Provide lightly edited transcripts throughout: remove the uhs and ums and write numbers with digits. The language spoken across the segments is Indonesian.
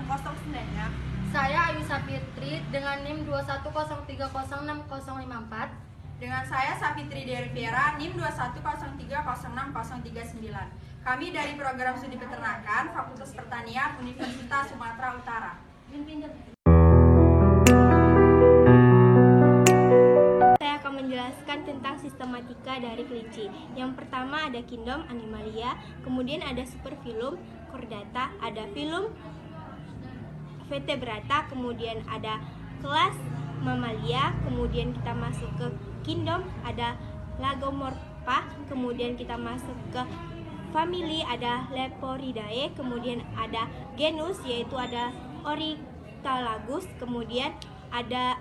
609-nya. Saya Ayu Sapitri dengan NIM 210306054. Dengan saya Sapitri Deriviera NIM 210306039. Kami dari program studi peternakan Fakultas Pertanian Universitas Sumatera Utara. Saya akan menjelaskan tentang sistematika dari kelinci. Yang pertama ada kingdom Animalia, kemudian ada superfilum Chordata, ada filum Vertebrata, kemudian ada kelas Mammalia, kemudian kita masuk ke kingdom ada Lagomorpha, kemudian kita masuk ke family ada Leporidae, kemudian ada genus yaitu ada Oryctolagus, kemudian ada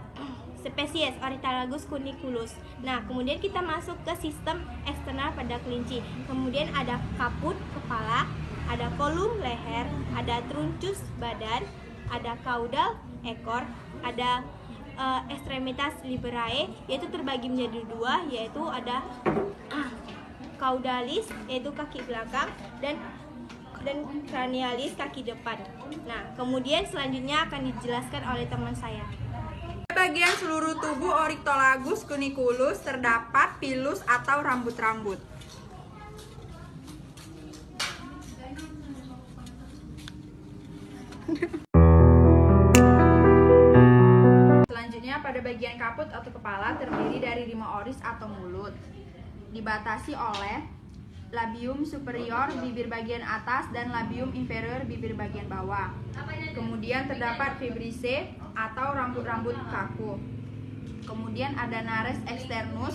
spesies Oryctolagus cuniculus. Nah, kemudian kita masuk ke sistem eksternal pada kelinci. Kemudian ada kaput kepala, ada kolum leher, ada truncus badan, ada caudal ekor, ada extremitas liberae yaitu terbagi menjadi dua, yaitu ada caudalis yaitu kaki belakang dan cranialis kaki depan. Nah, kemudian selanjutnya akan dijelaskan oleh teman saya. Bagian seluruh tubuh Oryctolagus cuniculus terdapat pilus atau rambut-rambut. Selanjutnya pada bagian kaput atau kepala terdiri dari 5 oris atau mulut, dibatasi oleh labium superior bibir bagian atas dan labium inferior bibir bagian bawah. Kemudian terdapat vibrissae atau rambut-rambut kaku. Kemudian ada nares externus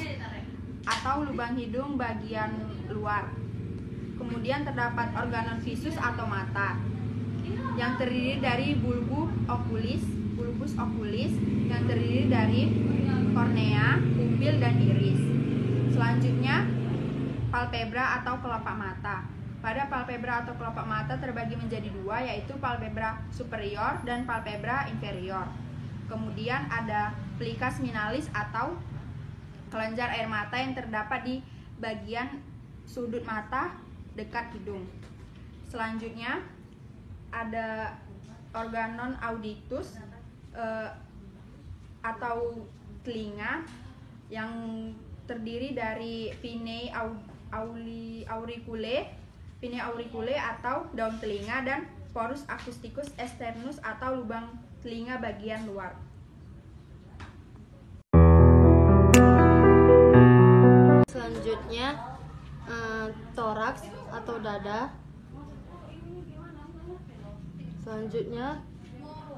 atau lubang hidung bagian luar. Kemudian terdapat organon visus atau mata yang terdiri dari bulbus oculis yang terdiri dari kornea, pupil dan iris. Selanjutnya palpebra atau kelopak mata. Pada palpebra atau kelopak mata terbagi menjadi dua, yaitu palpebra superior dan palpebra inferior. Kemudian ada plica seminalis atau kelenjar air mata yang terdapat di bagian sudut mata dekat hidung. Selanjutnya ada organon auditus atau telinga yang terdiri dari pinnae auriculae atau daun telinga dan porus acousticus externus atau lubang telinga bagian luar. Selanjutnya toraks atau dada. Selanjutnya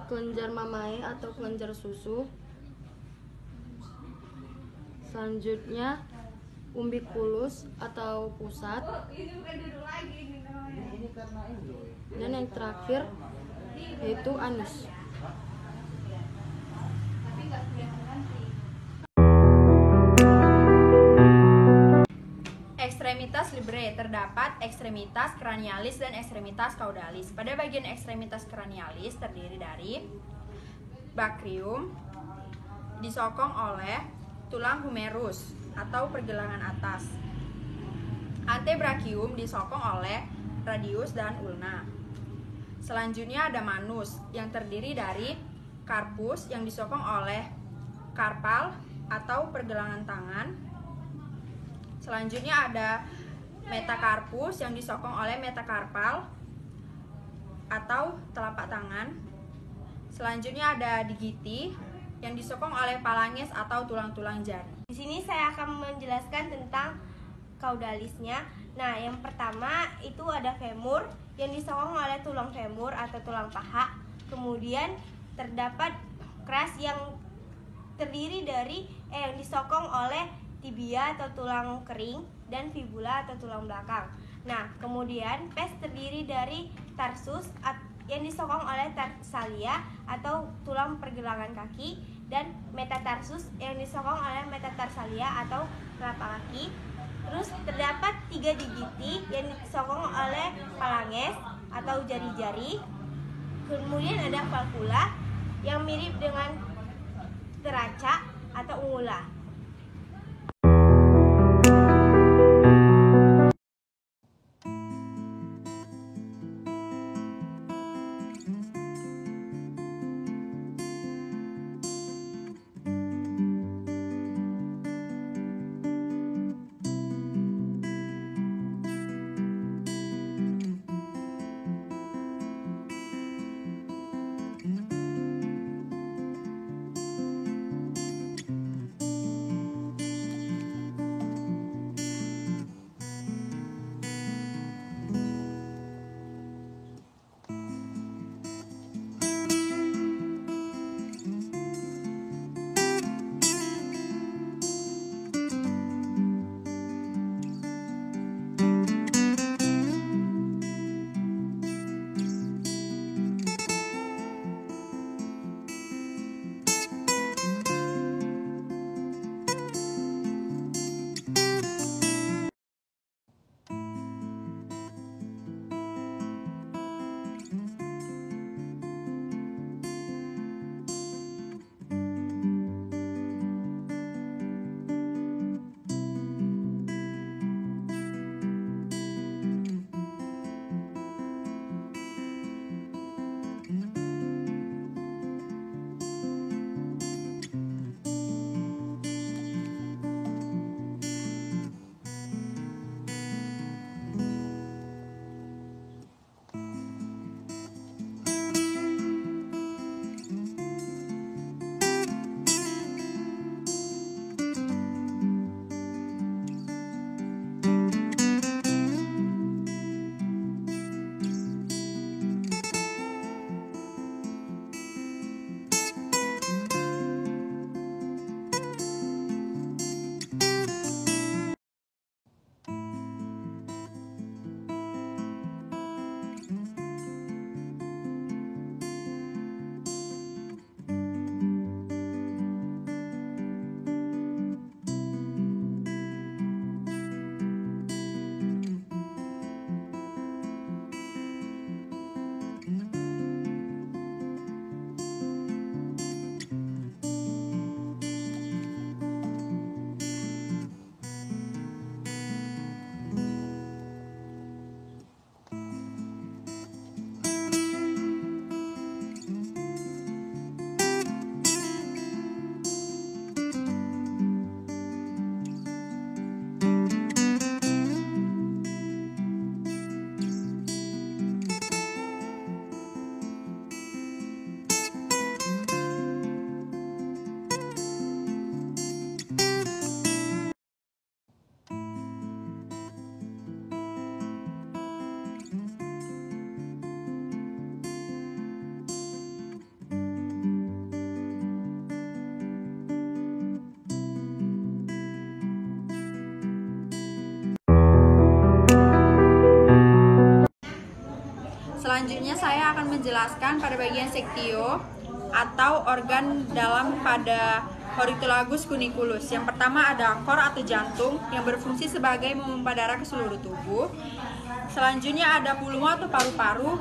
kelenjar mamae atau kelenjar susu. Selanjutnya umbiculus atau pusat. Dan yang terakhir yaitu anus. Ekstremitas liberae terdapat ekstremitas cranialis dan ekstremitas caudalis. Pada bagian ekstremitas cranialis terdiri dari bacrium disokong oleh tulang humerus atau pergelangan atas. Antebrachium disokong oleh radius dan ulna. Selanjutnya ada manus yang terdiri dari carpus yang disokong oleh carpal atau pergelangan tangan. Selanjutnya ada metacarpus yang disokong oleh metacarpal atau telapak tangan. Selanjutnya ada digiti yang disokong oleh phalanges atau tulang-tulang jari. Di sini saya akan menjelaskan tentang caudalisnya. Nah, yang pertama itu ada femur yang disokong oleh tulang femur atau tulang paha. Kemudian terdapat crus yang terdiri dari yang disokong oleh tibia atau tulang kering dan fibula atau tulang belakang. Nah, kemudian pes terdiri dari tarsus yang disokong oleh tarsalia atau tulang pergelangan kaki dan metatarsus yang disokong oleh metatarsalia atau telapak kaki. Terus terdapat 3 digiti yang disokong oleh phalanges atau jari-jari. Kemudian ada valvula yang mirip dengan teraca atau ungula. Selanjutnya saya akan menjelaskan pada bagian sektio atau organ dalam pada Hortitulagus cuniculus. Yang pertama ada kor atau jantung yang berfungsi sebagai memompa darah ke seluruh tubuh. Selanjutnya ada pulmo atau paru-paru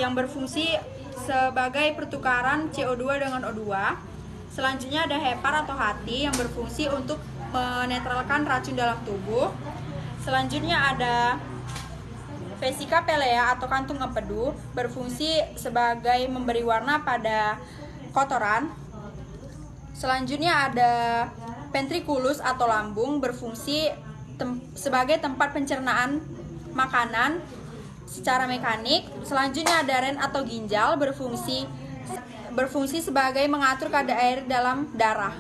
yang berfungsi sebagai pertukaran CO2 dengan O2. Selanjutnya ada hepar atau hati yang berfungsi untuk menetralkan racun dalam tubuh. Selanjutnya ada vesika pelea atau kantung empedu berfungsi sebagai memberi warna pada kotoran. Selanjutnya ada ventriculus atau lambung berfungsi sebagai tempat pencernaan makanan secara mekanik. Selanjutnya ada ren atau ginjal berfungsi sebagai mengatur kadar air dalam darah.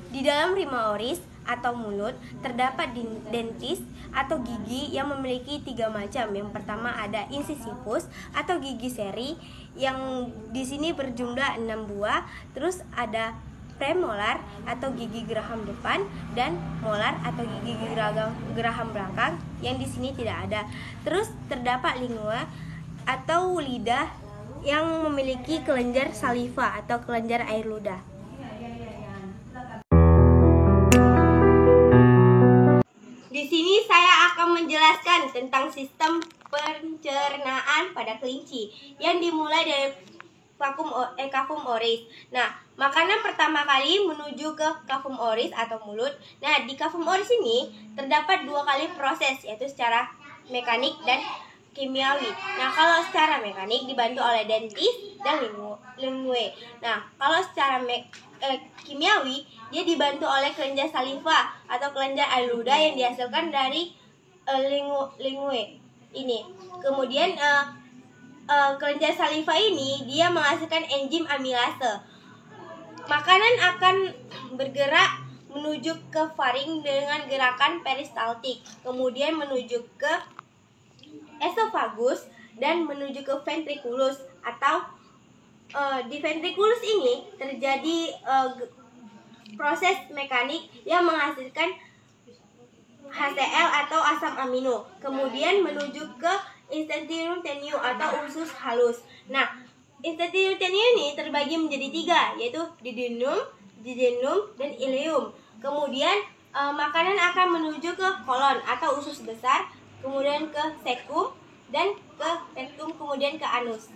Di dalam rima oris atau mulut terdapat dentis atau gigi yang memiliki 3 macam. Yang pertama ada incisivus atau gigi seri yang di sini berjumlah 6 buah. Terus ada premolar atau gigi geraham depan dan molar atau gigi geraham belakang yang di sini tidak ada. Terus terdapat lingua atau lidah yang memiliki kelenjar saliva atau kelenjar air ludah. Di sini saya akan menjelaskan tentang sistem pencernaan pada kelinci yang dimulai dari cavum oris. Nah, makanan pertama kali menuju ke cavum oris atau mulut. Nah, di cavum oris ini terdapat 2 kali proses, yaitu secara mekanik dan kimiawi. Nah, kalau secara mekanik dibantu oleh dentis dan lingue. Nah, kalau secara kimiawi dia dibantu oleh kelenjar saliva atau kelenjar air ludah yang dihasilkan dari lingue ini. Kemudian kelenjar saliva ini dia menghasilkan enzim amilase. Makanan akan bergerak menuju ke faring dengan gerakan peristaltik, kemudian menuju ke esophagus dan menuju ke ventriculus atau di ventriculus ini terjadi proses mekanik yang menghasilkan HCl atau asam amino, kemudian menuju ke intestinum tenue atau usus halus. Nah, intestinum tenue ini terbagi menjadi 3, yaitu duodenum, dan ileum. Kemudian makanan akan menuju ke kolon atau usus besar, kemudian ke cecum dan ke rectum, kemudian ke anus.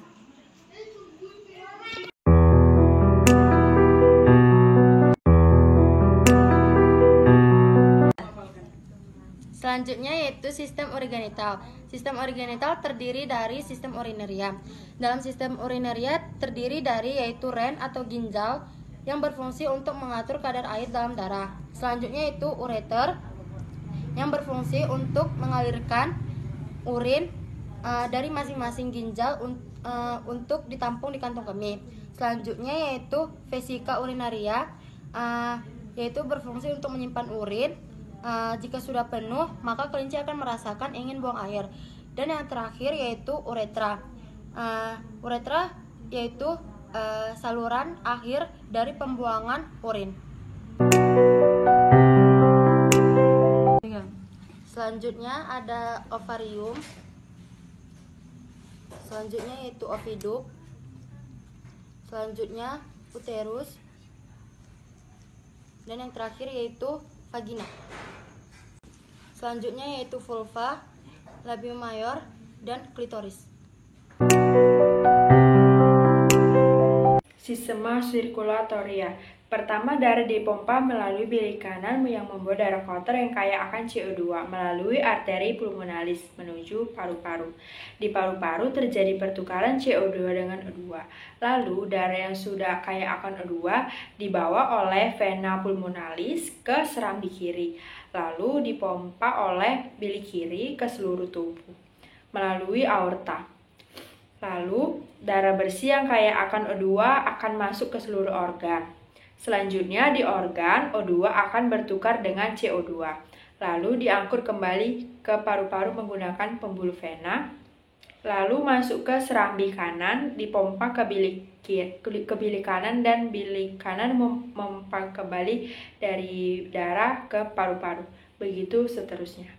Selanjutnya yaitu sistem urogenital. Sistem urogenital terdiri dari sistem urinaria. Dalam sistem urinaria terdiri dari yaitu ren atau ginjal yang berfungsi untuk mengatur kadar air dalam darah. Selanjutnya yaitu ureter yang berfungsi untuk mengalirkan urin dari masing-masing ginjal untuk ditampung di kantong kemih. Selanjutnya yaitu vesika urinaria yaitu berfungsi untuk menyimpan urin. Jika sudah penuh, maka kelinci akan merasakan ingin buang air. Dan yang terakhir yaitu uretra. Uretra yaitu saluran akhir dari pembuangan urin. Selanjutnya ada ovarium. Selanjutnya yaitu oviduk. Selanjutnya uterus. Dan yang terakhir yaitu vagina. Selanjutnya yaitu vulva, labium mayor, dan klitoris. Sistema sirkulatoria. Pertama, darah dipompa melalui bilik kanan yang membawa darah kotor yang kaya akan CO2 melalui arteri pulmonalis menuju paru-paru. Di paru-paru terjadi pertukaran CO2 dengan O2. Lalu, darah yang sudah kaya akan O2 dibawa oleh vena pulmonalis ke serambi kiri. Lalu dipompa oleh bilik kiri ke seluruh tubuh melalui aorta. Lalu, darah bersih yang kaya akan O2 akan masuk ke seluruh organ. Selanjutnya di organ, O2 akan bertukar dengan CO2. Lalu diangkut kembali ke paru-paru menggunakan pembuluh vena. Lalu masuk ke serambi kanan, dipompa ke bilik kanan dan bilik kanan memompa kembali dari darah ke paru-paru. Begitu seterusnya.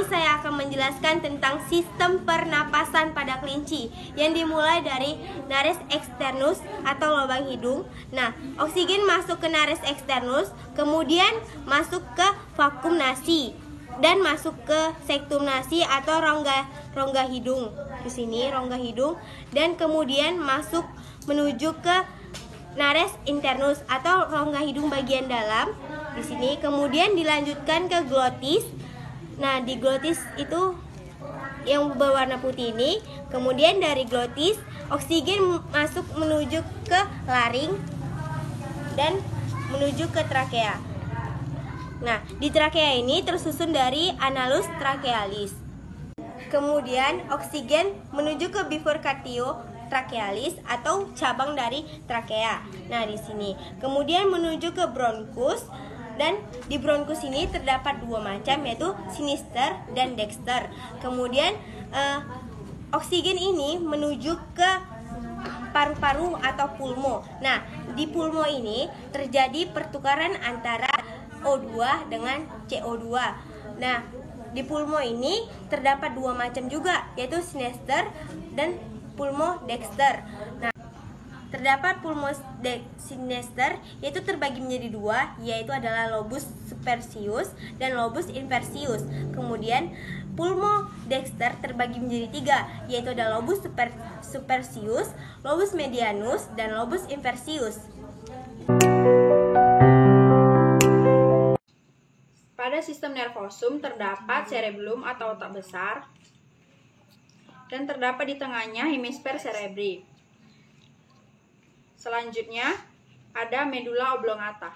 sini saya akan menjelaskan tentang sistem pernapasan pada kelinci yang dimulai dari nares externus atau lubang hidung. Nah, oksigen masuk ke nares externus, kemudian masuk ke vakum nasi dan masuk ke sektum nasi atau rongga hidung. Di sini rongga hidung, dan kemudian masuk menuju ke nares internus atau rongga hidung bagian dalam. Di sini kemudian dilanjutkan ke glotis. Nah, di glotis itu yang berwarna putih ini, kemudian dari glotis oksigen masuk menuju ke laring dan menuju ke trakea. Nah, di trakea ini tersusun dari analus trachealis. Kemudian oksigen menuju ke bifurcatio trachealis atau cabang dari trakea. Nah, di sini kemudian menuju ke bronkus, dan di bronkus ini terdapat dua macam, yaitu sinister dan dexter. Kemudian oksigen ini menuju ke paru-paru atau pulmo. Nah, di pulmo ini terjadi pertukaran antara O2 dengan CO2. Nah, di pulmo ini terdapat dua macam juga, yaitu sinister dan pulmo dexter. Nah, terdapat pulmo sinister yaitu terbagi menjadi dua, yaitu adalah lobus supercius dan lobus inversius. Kemudian pulmo dexter terbagi menjadi tiga, yaitu adalah lobus supercius, lobus medianus, dan lobus inversius. Pada sistem nervosum terdapat cerebellum atau otak besar, dan terdapat di tengahnya hemisfer cerebri. Selanjutnya ada medula oblongata.